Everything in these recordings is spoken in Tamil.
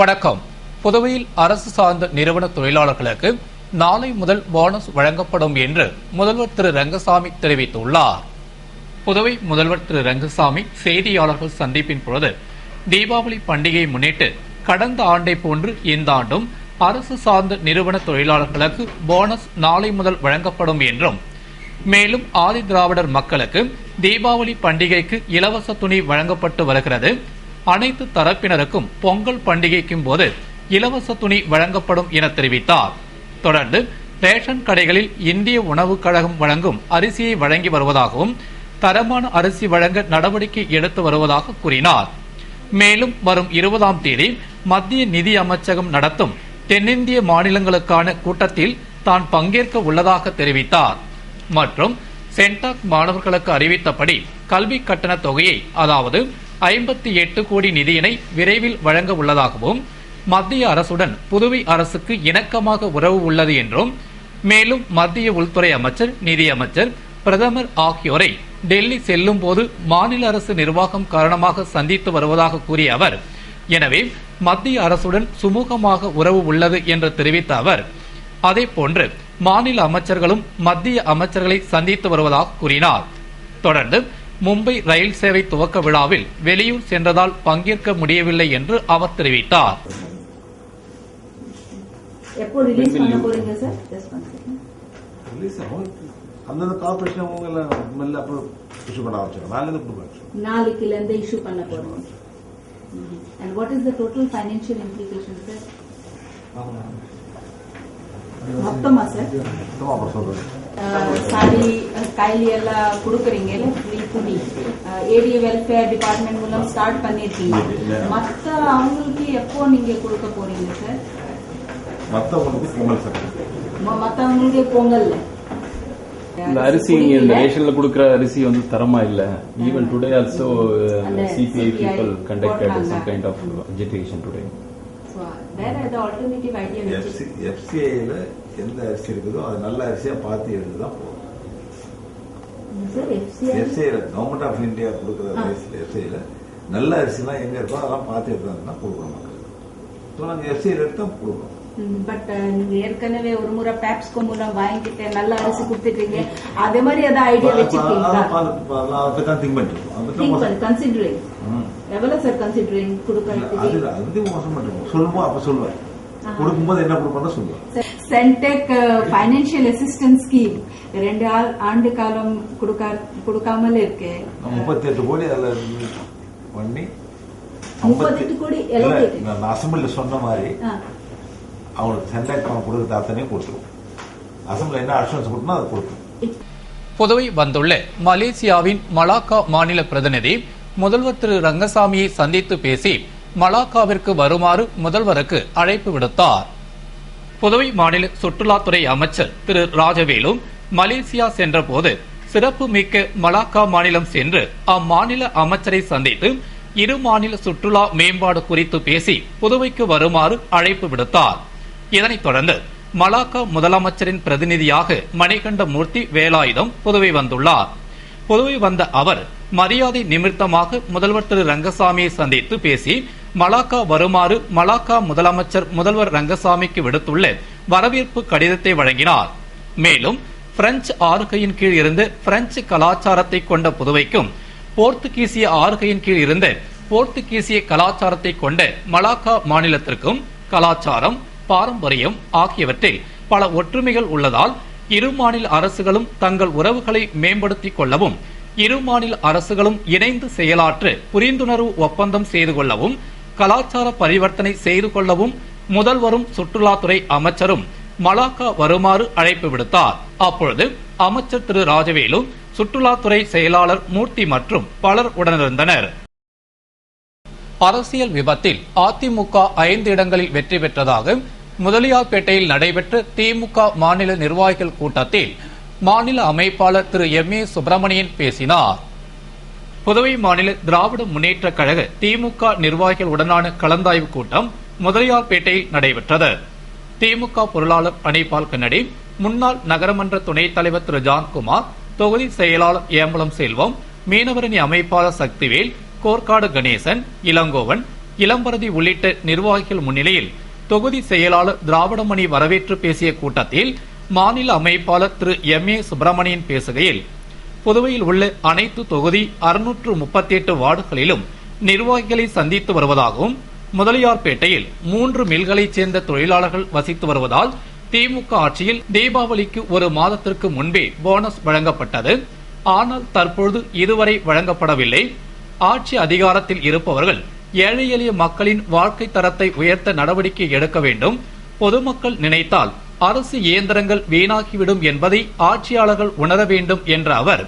வணக்கம். புதுவையில் அரசு சார்ந்த நிறுவன தொழிலாளர்களுக்கு நாளை முதல் போனஸ் வழங்கப்படும் என்று முதல்வர் திரு ரங்கசாமி தெரிவித்துள்ளார். புதுவை முதல்வர் திரு ரங்கசாமி செய்தியாளர்கள் சந்திப்பின் பொழுது தீபாவளி பண்டிகையை முன்னிட்டு கடந்த ஆண்டை போன்று இந்த ஆண்டும் அரசு சார்ந்த நிறுவன தொழிலாளர்களுக்கு போனஸ் நாளை முதல் வழங்கப்படும் என்றும், மேலும் ஆதி திராவிடர் மக்களுக்கு தீபாவளி பண்டிகைக்கு இலவச துணி வழங்கப்பட்டு வருகிறது. அனைத்து தரப்பினருக்கும் பொங்கல் பண்டிகைக்கும் போது இலவச துணி வழங்கப்படும் என தெரிவித்தார். தொடர்ந்து ரேஷன் கடைகளில் இந்திய உணவுக் கழகம் வழங்கும் அரிசியை வழங்கி வருவதாகவும், தரமான அரிசி வழங்க நடவடிக்கை எடுத்து வருவதாக கூறினார். மேலும் வரும் 20ஆம் தேதி மத்திய நிதி அமைச்சகம் நடத்தும் தென்னிந்திய மாநிலங்களுக்கான கூட்டத்தில் தான் பங்கேற்க உள்ளதாக தெரிவித்தார். மற்றும் சென்டாக் மாணவர்களுக்கு அறிவித்தபடி கல்வி கட்டண தொகையை, அதாவது 58 கோடி நிதியினை விரைவில் வழங்க உள்ளதாகவும், மத்திய அரசுடன் புதுவை அரசுக்கு இணக்கமாக உறவு உள்ளது என்றும், மேலும் மத்திய உள்துறை அமைச்சர், நிதியமைச்சர், பிரதமர் ஆகியோரை டெல்லி செல்லும் போது மாநில அரசு நிர்வாகம் காரணமாக சந்தித்து வருவதாக கூறிய அவர், எனவே மத்திய அரசுடன் சுமூகமாக உறவு உள்ளது என்று தெரிவித்த அவர், அதேபோன்று மாநில அமைச்சர்களும் மத்திய அமைச்சர்களை சந்தித்து வருவதாக கூறினார். தொடர்ந்து மும்பை ரயில் சேவை துவக்க விழாவில் வெளியூர் சென்றதால் பங்கேற்க முடியவில்லை என்று அவர் தெரிவித்தார். மொத்தமா சார் சாரி கைலி எல்லாம் கொடுக்குறீங்கல்ல, ஃப்ரீ துணி ஏடிஏ வெல்ஃபேர் டிபார்ட்மெண்ட் மூலம் ஸ்டார்ட் பண்ணிருக்கீங்க. மற்ற அவங்களுக்கு எப்போ நீங்க கொடுக்க போறீங்க சார்? மத்தவங்களுக்கு பொங்கல்ல இந்த அரிசி இந்த ரேஷன்ல கொடுக்கிற அரிசி வந்து தரமா இல்ல. Even today also CPI people conducted some kind of agitation today. எஃப்சிஐல எந்த அரிசி இருக்குதோ அது நல்ல அரிசியா பார்த்து எடுத்துதான் போகும். எஃப்சிஐல கவர்மெண்ட் ஆஃப் இந்தியா கொடுக்குற எஃப்சிஐல நல்ல அரிசிலாம் எங்க இருக்கோ அதெல்லாம் பார்த்து எடுத்தாங்கன்னா கொடுக்குறோம் மக்களுக்கு. நாங்க எஃப்சிஐல எடுத்தா கொடுக்குறோம். பட் நீங்க ஏற்கனவே ஒரு முறை பேப்ஸ்கோ மூலம் வாங்கிட்டு நல்ல அரிசி கொடுத்துட்டீங்க. அதே மாதிரி ஏதாவது ஐடியா வச்சிருக்கீங்களா? திங்க் பண்ணிருக்கோம். கன்சிடரிங் எவ்வளவு சார் கன்சிடரிங் கொடுக்கறதுக்கு? அது மோசம் பண்ணுவோம் சொல்லுவோம். அப்ப சொல்லுவேன் கொடுக்கும்போது என்ன கொடுப்போம் சொல்லுவேன். சென்டெக் ஃபைனான்சியல் அசிஸ்டன்ஸ் ஸ்கீம் 2 ஆண்டு காலம் கொடுக்காமல் இருக்கு. 38 கோடி அதுல பண்ணி 38 கோடி நான் அசம்பிளில சொன்ன மாதிரி அவங்களுக்கு சென்டெக் கொடுக்கறது அத்தனையும் கொடுத்துருவோம். அசம்பிளி என்ன அஷூரன்ஸ் கொடுக்கணும் அதை கொடுத்துருவோம். புதுவை வந்துள்ள மலேசியாவின் மலாக்கா மாநில பிரதிநிதி முதல்வர் திரு ரங்கசாமியை சந்தித்து பேசி மலாக்காவிற்கு வருமாறு முதல்வருக்கு அழைப்பு விடுத்தார். புதுவை மாநில சுற்றுலாத்துறை அமைச்சர் திரு ராஜவேலு மலேசியா சென்றபோது சிறப்பு மிக்க மலாக்கா மாநிலம் சென்று அம்மாநில அமைச்சரை சந்தித்து இரு மாநில சுற்றுலா மேம்பாடு குறித்து பேசி புதுவைக்கு வருமாறு அழைப்பு விடுத்தார். இதனைத் தொடர்ந்து மலாக்கா முதலமைச்சரின் பிரதிநிதியாக மணிகண்ட மூர்த்தி வேலாயுதம் புதுவை வந்துள்ளார். புதுவை வந்த அவர் மரியாதை நிமித்தமாக முதல்வர் திரு ரங்கசாமியை சந்தித்து பேசி மலாக்கா வருமாறு மலாக்கா முதலமைச்சர் முதல்வர் ரங்கசாமிக்கு விடுத்துள்ள வரவேற்பு கடிதத்தை வழங்கினார். மேலும் பிரெஞ்சு ஆளுகையின் கீழ் இருந்து பிரெஞ்சு கலாச்சாரத்தை கொண்ட புதுவைக்கும், போர்த்துகீசிய ஆளுகையின் கீழ் இருந்த போர்த்துகீசிய கலாச்சாரத்தை கொண்ட மலாக்கா மாநிலத்திற்கும் கலாச்சாரம், பாரம்பரியம் ஆகியவற்றில் பல ஒற்றுமைகள் உள்ளதால் இரு மாநில அரசுகளும் தங்கள் உறவுகளை மேம்படுத்திக் கொள்ளவும், இரு மாநில அரசுகளும் இணைந்து செயலாற்ற புரிந்துணர்வு ஒப்பந்தம் செய்து கொள்ளவும், கலாச்சார பரிவர்த்தனை செய்து கொள்ளவும் முதல்வரும் சுற்றுலாத்துறை அமைச்சரும் மலாக்கா வருமாறு அழைப்பு விடுத்தார். அப்பொழுது அமைச்சர் திரு ராஜவேலு, சுற்றுலாத்துறை செயலாளர் மூர்த்தி மற்றும் பலர் உடனிருந்தனர். அரசியல் விபத்தில் அதிமுக 5 இடங்களில் வெற்றி பெற்றதாக முதலியார்பேட்டையில் நடைபெற்ற திமுக மாநில நிர்வாகிகள் கூட்டத்தில் மாநில அமைப்பாளர் திரு எம்.ஏ. சுப்பிரமணியன் பேசினார். புதுவை மாநில திராவிட முன்னேற்ற கழக திமுக நிர்வாகிகள் உடனான கலந்தாய்வு கூட்டம் முதலியார்பேட்டையில் நடைபெற்றது. திமுக பொருளாளர் அனிபால் கன்னடி, முன்னாள் நகரமன்ற துணைத் தலைவர் திரு ஜான்குமார், தொகுதி செயலாளர் ஏம்பலம் செல்வம், மீனவரணி அமைப்பாளர் சக்திவேல், கோர்க்காடு கணேசன், இளங்கோவன், இளம்பரதி உள்ளிட்ட நிர்வாகிகள் முன்னிலையில் தொகுதி செயலாளர் திராவிடமணி வரவேற்று பேசிய கூட்டத்தில் மாநில அமைப்பாளர் திரு எம் ஏ சுப்பிரமணியன் பேசுகையில், புதுவையில் உள்ள அனைத்து தொகுதி 638 வார்டுகளிலும் நிர்வாகிகளை சந்தித்து வருவதாகவும், முதலியார்பேட்டையில் 3 மில்களைச் சேர்ந்த தொழிலாளர்கள் வசித்து வருவதால் திமுக ஆட்சியில் தீபாவளிக்கு ஒரு மாதத்திற்கு முன்பே போனஸ் வழங்கப்பட்டது. ஆனால் தற்பொழுது இதுவரை வழங்கப்படவில்லை. ஆட்சி அதிகாரத்தில் இருப்பவர்கள் ஏழை எளிய மக்களின் வாழ்க்கை தரத்தை உயர்த்த நடவடிக்கை எடுக்க வேண்டும். பொதுமக்கள் நினைத்தால் அரசு இயந்திரங்கள் வீணாகிவிடும் என்பதை ஆட்சியாளர்கள் உணர வேண்டும் என்ற அவர்,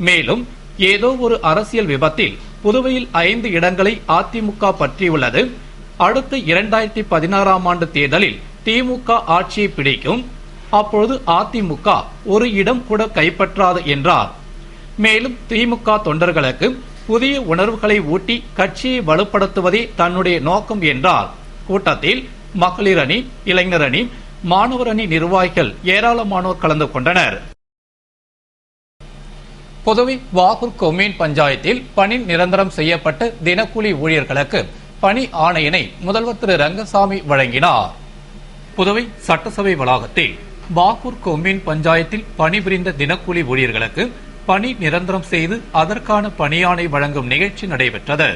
மேலும் ஏதோ ஒரு அரசியல் விபத்தில் புதுவையில் 5 இடங்களை அதிமுக பற்றியுள்ளது. அடுத்த 2016ஆம் ஆண்டு தேர்தலில் திமுக ஆட்சியை பிடிக்கும். அப்பொழுது அதிமுக ஒரு இடம் கூட கைப்பற்றாது என்றார். மேலும் திமுக தொண்டர்களுக்கு புதிய உணர்வுகளை ஊட்டி கட்சியை வலுப்படுத்துவதே தன்னுடைய நோக்கம் என்றார். கூட்டத்தில் மகளிர் அணி, இளைஞர் அணி, மாணவர் அணி நிர்வாகிகள் ஏராளமானோர் கலந்து கொண்டனர். புதுவை வாகூர் கொம்யூன் பஞ்சாயத்தில் பணி நிரந்தரம் செய்யப்பட்ட தினக்கூலி ஊழியர்களுக்கு பணி ஆணையினை முதல்வர் திரு ரங்கசாமி வழங்கினார். புதுவை சட்டசபை வளாகத்தில் வாகூர் கொம்யூன் பஞ்சாயத்தில் பணிபுரிந்த தினக்கூலி ஊழியர்களுக்கு பணி நிரந்தரம் செய்து அதற்கான பணியாணை வழங்கும் நிகழ்ச்சி நடைபெற்றது.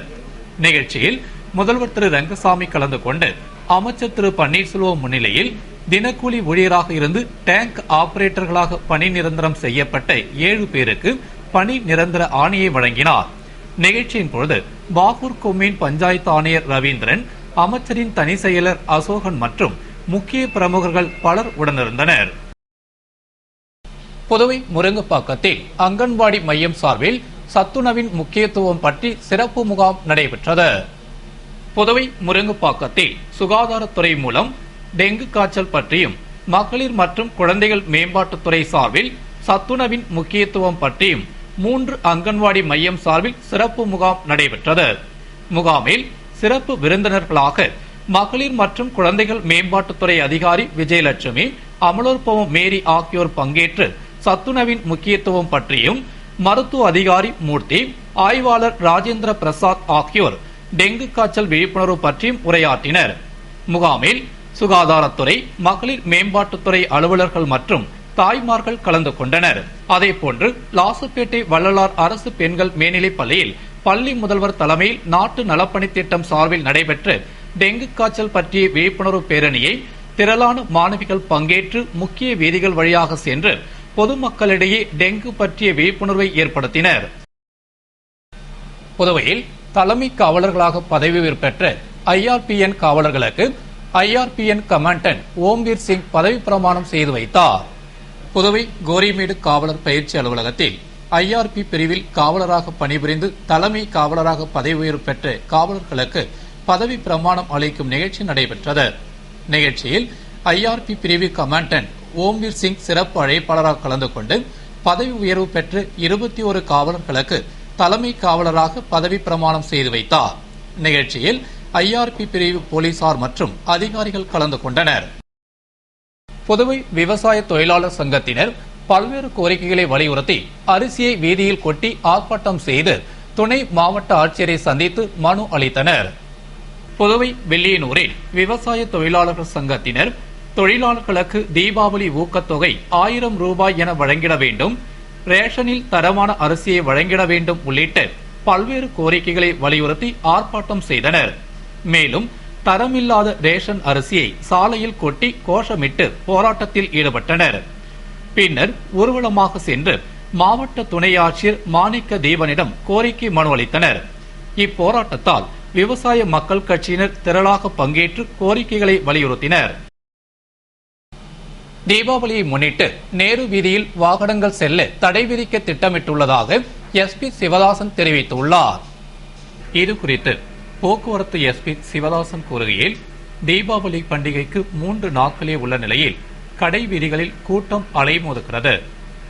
நிகழ்ச்சியில் முதல்வர் திரு ரங்கசாமி கலந்து கொண்டு அமைச்சர் திரு பன்னீர்செல்வம் முன்னிலையில் தினக்கூலி ஊழியராக இருந்து டேங்க் ஆபரேட்டர்களாக பணி நிரந்தரம் செய்யப்பட்ட 7 பேருக்கு பணி நிரந்தர ஆணையை வழங்கினார். நிகழ்ச்சியின் பொழுது வாகூர் கொம்யூன் பஞ்சாயத்து ஆணையர் ரவீந்திரன், அமைச்சரின் தனி செயலர் அசோகன் மற்றும் முக்கிய பிரமுகர்கள் பலர் உடனிருந்தனர். புதுவை முருங்கப்பாக்கத்தில் அங்கன்வாடி மையம் சார்பில் சத்துணவின் முக்கியத்துவம் பற்றி சிறப்பு முகாம் நடைபெற்றது. புதுவை முருங்கப்பாக்கத்தில் சுகாதாரத்துறை மூலம் டெங்கு காய்ச்சல் பற்றியும், மகளிர் மற்றும் குழந்தைகள் மேம்பாட்டுத்துறை சார்பில் சத்துணவின் முக்கியத்துவம் பற்றியும் 3 அங்கன்வாடி மையம் சார்பில் சிறப்பு முகாம் நடைபெற்றது. முகாமில் சிறப்பு விருந்தினர்களாக மகளிர் மற்றும் குழந்தைகள் மேம்பாட்டுத்துறை அதிகாரி விஜயலட்சுமி, அமலோற்பவம் மேரி ஆகியோர் பங்கேற்று சத்துணவின் முக்கியத்துவம் பற்றியும், மருத்துவ அதிகாரி மூர்த்தி, ஆய்வாளர் ராஜேந்திர பிரசாத் ஆகியோர் டெங்கு காய்ச்சல் விழிப்புணர்வு பற்றியும் உரையாற்றினர். முகாமில் சுகாதாரத்துறை, மகளிர் மேம்பாட்டுத்துறை அலுவலர்கள் மற்றும் தாய்மார்கள் கலந்து கொண்டனர். அதேபோன்று லாசுப்பேட்டை வள்ளலார் அரசு பெண்கள் மேல்நிலைப் பள்ளியில் பள்ளி முதல்வர் தலைமையில் நாட்டு நலப்பணித் திட்டம் சார்பில் நடைபெற்ற டெங்கு காய்ச்சல் பற்றிய விழிப்புணர்வு பேரணியை திரளான மாணவிகள் பங்கேற்று முக்கிய வீதிகள் வழியாக சென்று பொதுமக்களிடையே டெங்கு பற்றிய விழிப்புணர்வை ஏற்படுத்தினர். புதுவையில் தலைமை காவலர்களாக பதவி உயர்வு பெற்ற IRPN காவலர்களுக்கு IRPN கமாண்டன்ட் ஓம்வீர் சிங் பதவி பிரமாணம் செய்து வைத்தார். புதுவை கோரிமேடு காவலர் பயிற்சி அலுவலகத்தில் IRP பிரிவில் காவலராக பணிபுரிந்து தலைமை காவலராக பதவி உயர்வு பெற்ற காவலர்களுக்கு பதவி பிரமாணம் அளிக்கும் நிகழ்ச்சி நடைபெற்றது. நிகழ்ச்சியில் IRP பிரிவு கமாண்டன்ட் ஓம்வீர் சிங் சிறப்பு அழைப்பாளராக கலந்து கொண்டு பதவி உயர்வு பெற்று 21 காவலர்களுக்கு தலைமை காவலராக பதவி பிரமாணம் செய்து வைத்தார். நிகழ்ச்சியில் IRP பிரிவு போலீசார் மற்றும் அதிகாரிகள் கலந்து கொண்டனர். புதுவை விவசாய தொழிலாளர் சங்கத்தினர் பல்வேறு கோரிக்கைகளை வலியுறுத்தி அரிசியை வீதியில் கொட்டி ஆர்ப்பாட்டம் செய்து துணை மாவட்ட ஆட்சியரை சந்தித்து மனு அளித்தனர். புதுவை வில்லியனூரில் விவசாய தொழிலாளர்கள் சங்கத்தினர் தொழிலாளர்களுக்கு தீபாவளி ஊக்கத்தொகை 1000 ரூபாய் என வழங்கிட வேண்டும், ரேஷனில் தரமான அரிசியை வழங்கிட வேண்டும் உள்ளிட்ட பல்வேறு கோரிக்கைகளை வலியுறுத்தி ஆர்ப்பாட்டம் செய்தனர். மேலும் தரமில்லாத ரேஷன் அரிசியை சாலையில் கொட்டி கோஷமிட்டு போராட்டத்தில் ஈடுபட்டனர். பின்னர் ஊர்வலமாக சென்று மாவட்ட துணை ஆட்சியர் மாணிக்க தீபனிடம் கோரிக்கை மனு அளித்தனர். இப்போராட்டத்தால் விவசாய மக்கள் கட்சியினர் திரளாக பங்கேற்று கோரிக்கைகளை வலியுறுத்தினர். தீபாவளியை முன்னிட்டு நேரு வீதியில் வாகனங்கள் செல்ல தடை விதிக்க திட்டமிட்டுள்ளதாக SP சிவதாசன் தெரிவித்துள்ளார். இதுகுறித்து போக்குவரத்து SP சிவதாசன் கூறுகையில், தீபாவளி பண்டிகைக்கு 3 நாட்களே உள்ள நிலையில் கடை வீதிகளில் கூட்டம் அலைமோதுகிறது.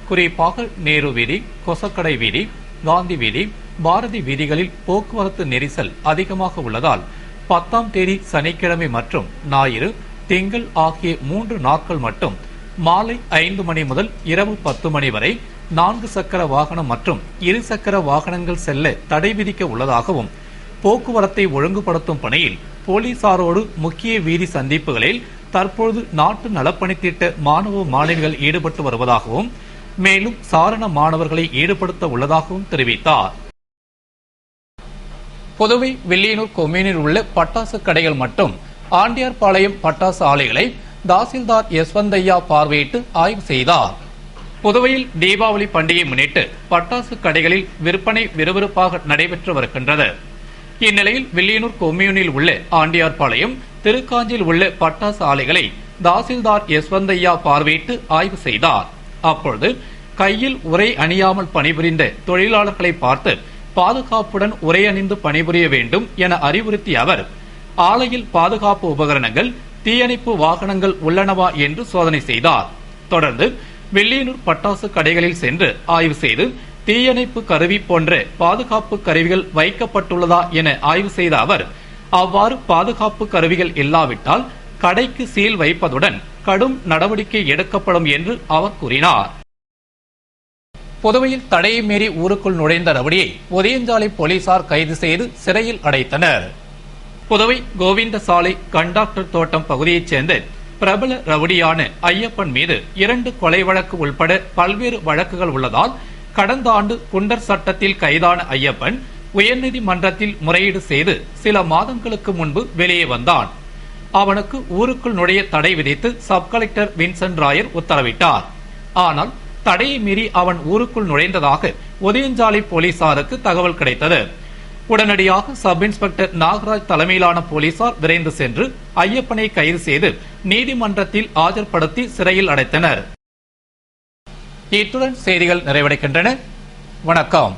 குறிப்பாக நேரு வீதி, கொசக்கடை வீதி, காந்தி வீதி, பாரதி வீதிகளில் போக்குவரத்து நெரிசல் அதிகமாக உள்ளதால் 10ஆம் தேதி சனிக்கிழமை மற்றும் ஞாயிறு, திங்கள் ஆகிய 3 நாட்கள் மட்டும் மாலை 5 மணி முதல் இரவு 10 மணி வரை 4 சக்கர வாகனம் மற்றும் 2 சக்கர வாகனங்கள் செல்ல தடை விதிக்க உள்ளதாகவும், போக்குவரத்தை ஒழுங்குபடுத்தும் பணியில் போலீசாரோடு முக்கிய வீதி சந்திப்புகளில் தற்போது நாட்டு நலப்பணித்திட்ட மாணவ மாணவிகள் ஈடுபட்டு வருவதாகவும் மேலும் சாரண மாணவர்களை ஈடுபடுத்த உள்ளதாகவும் தெரிவித்தார். புதுவை வில்லியனூர் கொம்யூனில் உள்ள பட்டாசு கடைகள் மற்றும் ஆண்டியார்பாளையம் பட்டாசு ஆலைகளை தாசில்தார் யஸ்வந்தையா பார்வையிட்டு ஆய்வு செய்தார். புதுவையில் தீபாவளி பண்டிகை முன்னிட்டு பட்டாசு கடைகளில் விற்பனை விறுவிறுப்பாக நடைபெற்று வருகின்றது. இந்நிலையில் வில்லியனூர் கொம்யூனில் உள்ள ஆண்டியார்பாளையம், திருக்காஞ்சியில் உள்ள பட்டாசு ஆலைகளை தாசில்தார் யஸ்வந்தையா பார்வையிட்டு ஆய்வு செய்தார். அப்பொழுது கையில் உரை அணியாமல் பணிபுரிந்த தொழிலாளர்களை பார்த்து பாதுகாப்புடன் உரை அணிந்து பணிபுரிய வேண்டும் என அறிவுறுத்திய அவர் ஆலையில் பாதுகாப்பு உபகரணங்கள், தீயணைப்பு வாகனங்கள் உள்ளனவா என்று சோதனை செய்தார். தொடர்ந்து வில்லியனூர் பட்டாசு கடைகளில் சென்று ஆய்வு செய்து தீயணைப்பு கருவி போன்ற பாதுகாப்பு கருவிகள் வைக்கப்பட்டுள்ளதா என ஆய்வு செய்த அவர் அவ்வாறு பாதுகாப்பு கருவிகள் இல்லாவிட்டால் கடைக்கு சீல் வைப்பதுடன் கடும் நடவடிக்கை எடுக்கப்படும் என்று அவர் கூறினார். புதுவையில் தடையை மீறி ஊருக்குள் நுழைந்த ரவுடியை உதயஞ்சாலை போலீசார் கைது செய்து சிறையில் அடைத்தனர். புதுவை கோவிந்தசாலை கண்டாக்டர் தோட்டம் பகுதியைச் சேர்ந்த பிரபல ரவுடியான ஐயப்பன் மீது 2 கொலை வழக்கு உள்பட பல்வேறு வழக்குகள் உள்ளதால் கடந்த ஆண்டு குண்டர் சட்டத்தில் கைதான ஐயப்பன் உயர்நீதிமன்றத்தில் முறையீடு செய்து சில மாதங்களுக்கு முன்பு வெளியே வந்தான். அவனுக்கு ஊருக்குள் நுழைய தடை விதித்து சப் கலெக்டர் வின்சென்ட் ராயர் உத்தரவிட்டார். ஆனால் தடையை மீறி அவன் ஊருக்குள் நுழைந்ததாக உதயஞ்சாலை போலீசாருக்கு தகவல் கிடைத்தது. உடனடியாக சப் இன்ஸ்பெக்டர் நாகராஜ் தலைமையிலான போலீசார் விரைந்து சென்று ஐயப்பனை கைது செய்து நீதிமன்றத்தில் ஆஜர்படுத்தி சிறையில் அடைத்தனர். இத்துடன் செய்திகள் நிறைவடைகின்றன. வணக்கம்.